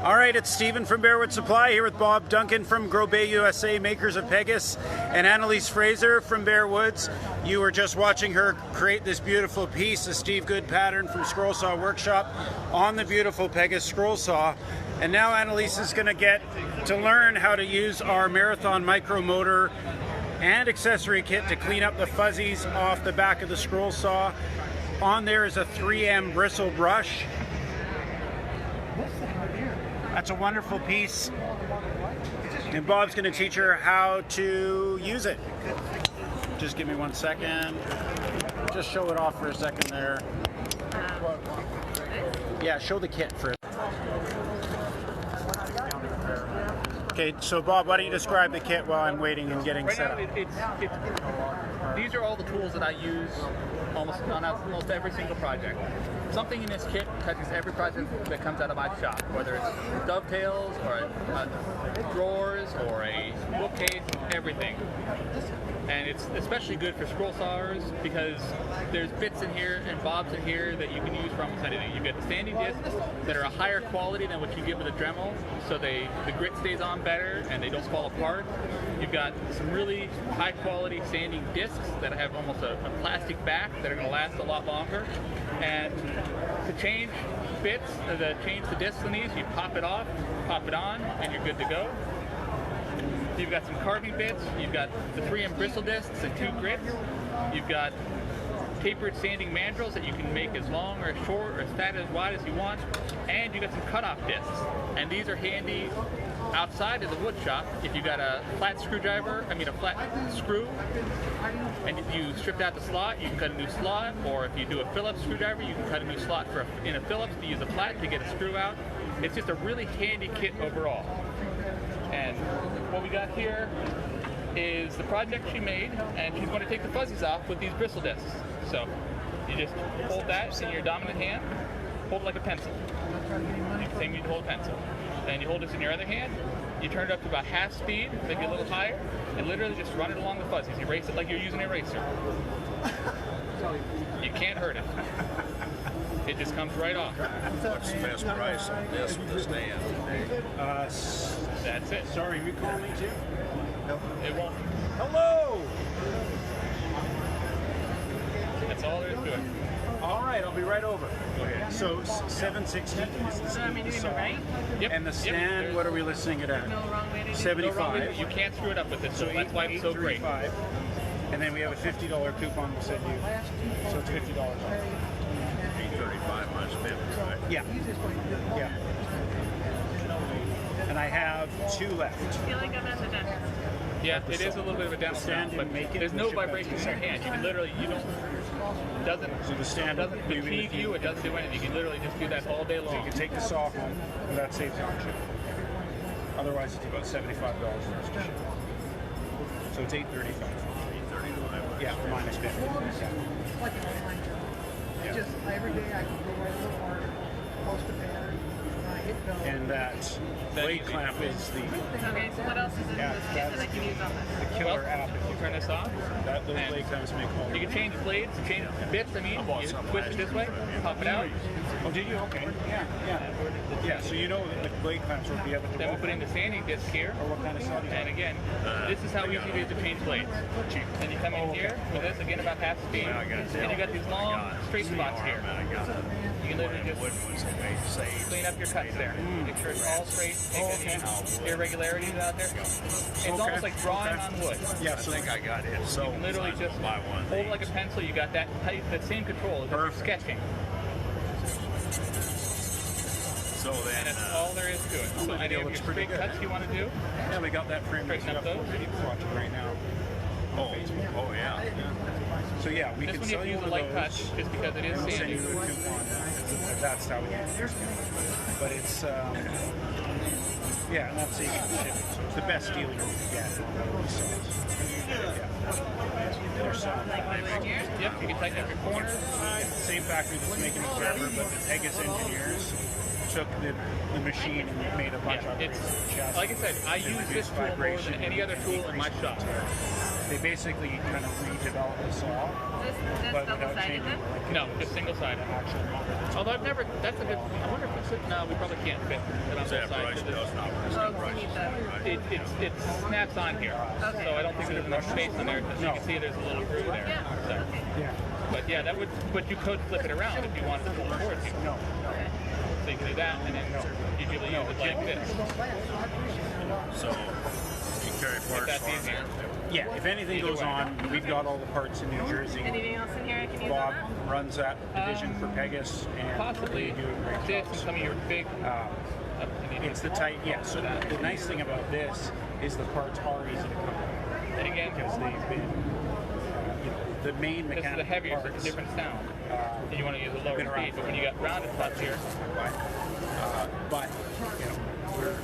All right, it's Stephen from Bearwood Supply here with Bob Duncan from Grow Bay USA, makers of Pegasus, and Annalise Fraser from Bearwoods. You were just watching her create this beautiful piece, the Steve Good pattern from Scroll Saw Workshop on the beautiful Pegasus scroll saw. And now Annalise is going to get to learn how to use our Marathon Micromotor and accessory kit to clean up the fuzzies off the back of the scroll saw. On there is a 3M bristle brush. That's a wonderful piece, and Bob's going to teach her how to use it. Just give me 1 second. Just show it off for a second there. Yeah, show the kit for it. Okay, so Bob, why don't you describe the kit while I'm waiting and getting set up? These are all the tools that I use almost on almost every single project. Something in this kit touches every project that comes out of my shop, whether it's dovetails or drawers or a bookcase, everything. And it's especially good for scroll sawers because there's bits in here and bobs in here that you can use for almost anything. You've got the standing discs that are a higher quality than what you get with a Dremel, so the grit stays on better and they don't fall apart. You've got some really high quality standing discs that have almost a plastic back that are going to last a lot longer. And to change bits, change the discs in these, you pop it off, pop it on, and you're good to go. You've got some carving bits, you've got the 3M bristle discs and 2 grits, you've got tapered sanding mandrels that you can make as long or as short or as fat as wide as you want, and you've got some cutoff discs. And these are handy outside of the wood shop if you got a flat screw, and if you stripped out the slot, you can cut a new slot, or if you do a Phillips screwdriver, you can cut a new slot in a Phillips to use a flat to get a screw out. It's just a really handy kit overall. And what we got here is the project she made, and she's going to take the fuzzies off with these bristle discs. So you just hold that in your dominant hand, hold it like a pencil. Same way you hold a pencil. Then you hold this in your other hand, you turn it up to about half speed, maybe a little higher, and literally just run it along the fuzzies. You erase it like you're using an eraser. You can't hurt it. It just comes right off. What's the best price on this with the stand today? That's it. Sorry, you call me too? No. It won't. Hello! That's all there is to it. All right, I'll be right over. Go ahead. So 760 is the saw. Yep. And the stand, yep. what are we listing it at? 75. You can't screw it up with this, so that's why it's so great. And then we have a $50 coupon we'll send you. So it's $50 off. $8.35 minus 50, right? Yeah. Yeah. And I have 2 left. I feel like I'm at the dentist. Yeah, it is a little bit of a demo sound, but there's no vibration in your hand. You can literally, doesn't fatigue you, it doesn't do anything. You can literally just do that all day long. So you can take the saw home, and that saves on shipping. Otherwise, it's about $75 for us to ship. So it's $8.35. $8.35. Yeah, minus 50. Yeah. Just every day I can go right a little harder, post a pattern, hit go. And that blade clamp is the Okay, so what else is in this kit that I can use on this? killer app. If you Turn this off. those blade clamps make all. You can change blades, change bits. You twist it this way, pop it out. Oh, did you? Okay. Yeah, yeah. Yeah, so you know that the blade clamps would be able to. Then we put in the sanding disc here. Or what kind of saw do you have? And again, this is how easy it is to change blades. And you come in here with this, again about half speed, and you got these long straight spots here. You can literally just clean up your cuts there. Make sure it's all straight, take any irregularities out there. It's almost like drawing on wood. Yeah, I think I got it. So You can literally just hold it like a pencil. You got that same control as if you're sketching. So then, And that's all there is to it. So any of your straight cuts you want to do, Yeah, we got that frame Straighten up up those. for people watching right now. oh yeah. So yeah, we this can one you sell have to you use one a of light those. touch just because it is We'll send you sandy. a coupon. That's how we use it. But it's yeah, and that's saving shipping. So it's the best deal you can get on those saws. Yeah. They're selling that. Yep, you can tighten up your corners. Same factory that's making it forever, but the Pegasus engineers took the machine and made a bunch of It's chassis. like I said, I use this tool more than any other tool in my shop. they basically kind of redeveloped the saw. This But double without sided changing then? No, just single sided. Although I've never, that's a good, I wonder if it's, no, we probably can't fit it on both That sides. price 'cause does not work. Oh, you need the. it snaps on here. Okay. So I don't think there's enough space in there. As you can see, there's a little groove there. Yeah. So, Yeah. but yeah, that would, but you could flip it around if you wanted to pull it towards you. No. So you can do that and then usually use it like this. So you carry If parts that's on easier. there. Yeah, if anything Either goes way. on, we've got all the parts in New Jersey. Anything else in here I can use Bob on that? runs that division for Pegasus, and Possibly they do a great this job. and some of your big. It's the type, yeah. So the nice thing about this is the parts are easy to come by And again, because they've been, the main this is mechanical the heavier, so it's a parts. different sound. And you want to use a lower been around speed, but when you got rounded parts here, But we're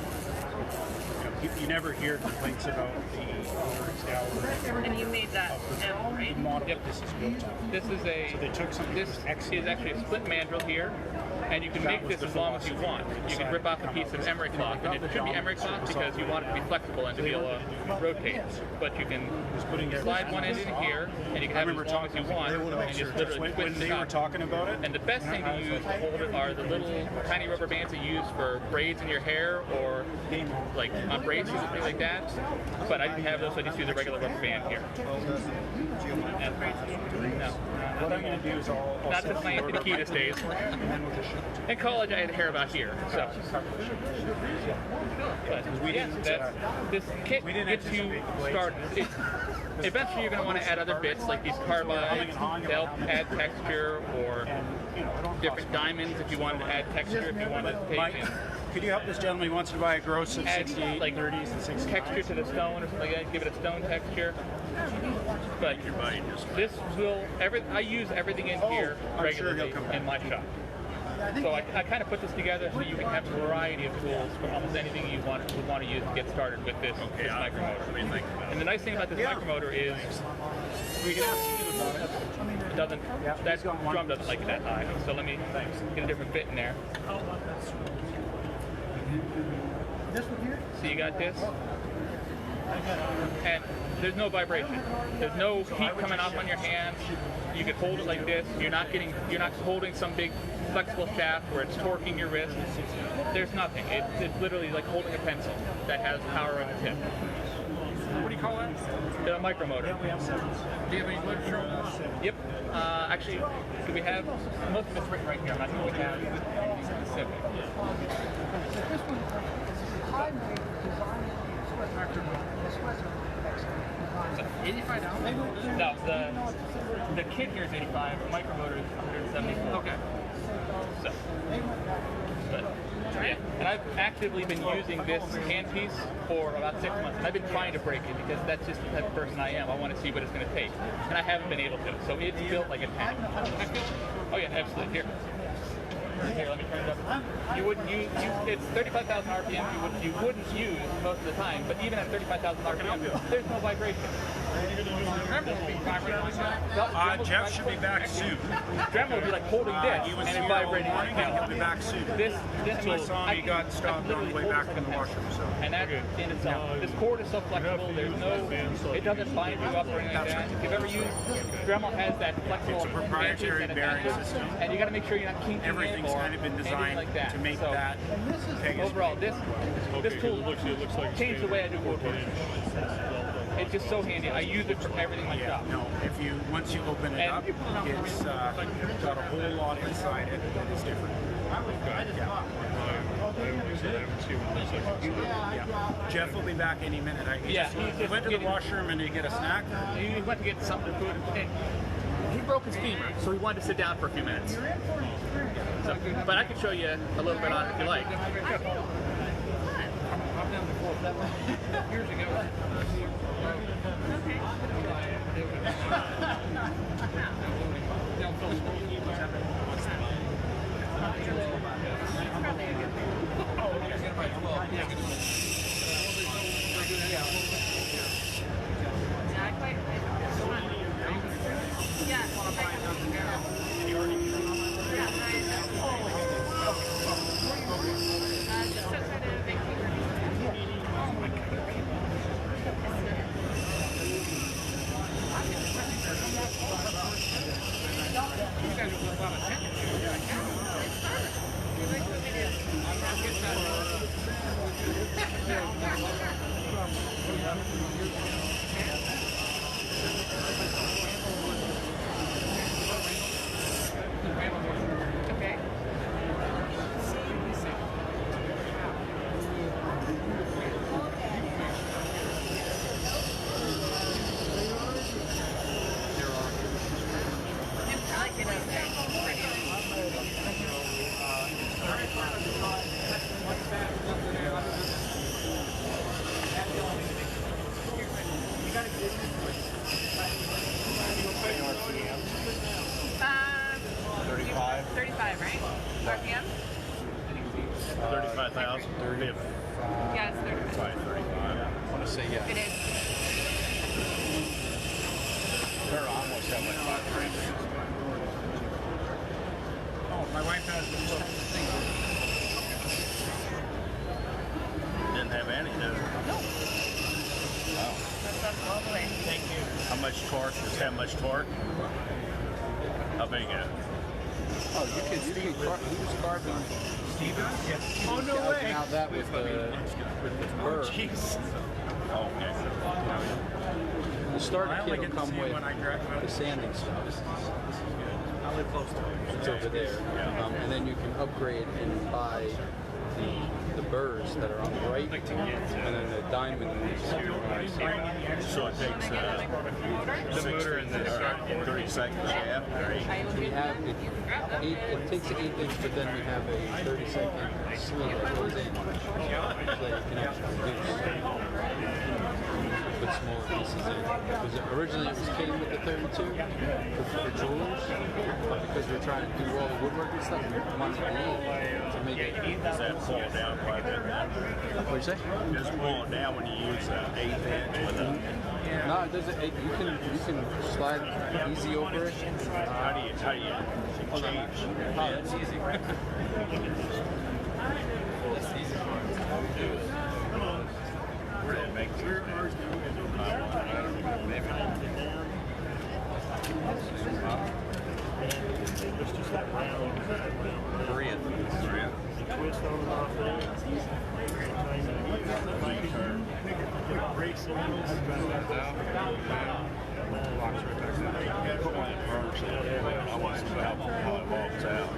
you never hear complaints about the overextend. And you made that M, right? The model Yep. that this is built on. this is a. So they took something This that was is excellent. actually a split mandrel here, and you can That make was this the as long as you philosophy. want. They You can decided rip off to a come piece up of with emery something. cloth, They and it got should be the emery job, cloth so because you want it to be flexible and to be able to rotate. But you can putting it- slide one end in here, and you can I have it remember as long as you talking- want, they wanna make and sure just literally when twist they the were top. talking about it. And the best thing to use to hold it are the little tiny rubber bands that you use for braids in your hair or like on braces and things like that. But I didn't have those, so I just use a regular rubber band here. And, no. What I'm going to do is I'll Not set since my the order Nikita's days. and then we'll just ship it to In college, I had hair about here, so. But We yes, didn't, this kit we didn't gets you anticipate blades. started. Eventually, you're going to want to add other bits like these carbide to help add texture, or different diamonds if you wanted to add texture. If you wanted to take Mike, in could you help this gentleman? He wants to buy a gross of add 68, like 30s, and 60s. texture to the stone or something like that, give it a stone texture. But Your body just this will I use everything in here I'm sure he'll regularly come back. in my shop. So I kind of put this together so you can have a variety of tools for almost anything you would want to use to get started with this micromotor. What do you think about And the nice thing about this micromotor is We can ask Steve about it. it doesn't Yeah, that he's got one. drum doesn't like it that high. So let me get a different bit in there. This one here? So you got this, and there's no vibration. There's no heat coming off on your hand. You can hold it like this. You're not holding some big flexible shaft where it's torquing your wrist. There's nothing. It's literally like holding a pencil that has power on the tip. What do you call that? The micromotor. We have 7s. Do you have any literature on that? Yep. Actually, do we have most of it's written right here? I'm not sure we have anything specific. This one, I made design $85. No, the kit here is 85. The micromotor is 174. Okay. So, but yeah, and I've actively been using this handpiece for about 6 months. And I've been trying to break it because that's just the type of person I am. I want to see what it's going to take, and I haven't been able to. So it's built like a tank. Oh yeah, absolutely. Here, let me turn it up. You wouldn't use it's 35,000 RPM. You wouldn't use most of the time, but even at 35,000 RPM, there's no vibration. Jeff should be back soon. Dremel would be like holding this He was and here it's all vibrating morning, like and hell. he'll be back soon. This I saw him, he got stopped on the way back from the washroom. So. And that in itself, this cord is so flexible. There's no, it doesn't bind you up or anything like that. If you've ever used, Dremel has that flexible It's a proprietary handpiece and bearing attaches, system. and you got to make sure you're not kinking Everything's it or kind of been anything designed like that. to make So, that Pegasus. overall, this tool changed the way I do woodwork. It's just so handy. I use it for everything in my shop. No, once you open it up, it's got a whole lot inside it that is different. Yeah. Jeff will be back any minute. He went to the washroom and to get a snack. He went to get something to food, and he broke his femur, so he wanted to sit down for a few minutes. So, but I could show you a little bit on it if you like. Years ago. Okay. I like it up there. Um, 35. 35, right? RPM? 35,000. 30. Yeah, it's 35. 35. I want to say yes. It is. They're almost that much $5,000. Oh, my wife has the book. Didn't have any, did it? No. Wow. That's lovely. Thank you. How much torque? Does it have much torque? How big is it? Oh, you can use carbon. Yes. Oh, no way. Now that with the burr. Jeez. Oh, okay. The starter I only kit will get to come see it with when I drive. the sanding stuff. I live close to it. It's over there. And then you can upgrade and buy the burrs that are on the right, and then the diamonds. So it takes the motor and the 30 seconds. Yeah. We have it takes 8 inch, but then we have a 30-second sleeve that goes in, so you can actually put smaller pieces in. Because originally it was came with the 32 for jewelers, but because we're trying to do all the woodwork and stuff, we wanted the 8 to make it. Does that pull down quite a bit? What do you say? Does it pull it down when you use an 1/8 inch with a... No, it doesn't. You can slide easy over it. How do you change? Oh, that's easy. Where did it make Korean. Twist on and off there. Brakes a little. Put one in first. I want to see how it walks out.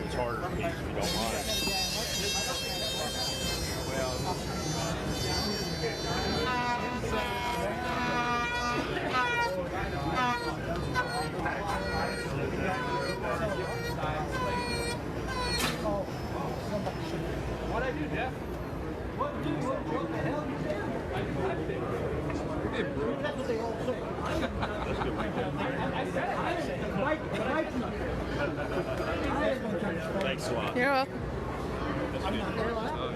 It's harder to piece if you don't mind. What'd I do, Jeff? Thanks a lot. You're welcome. That's good.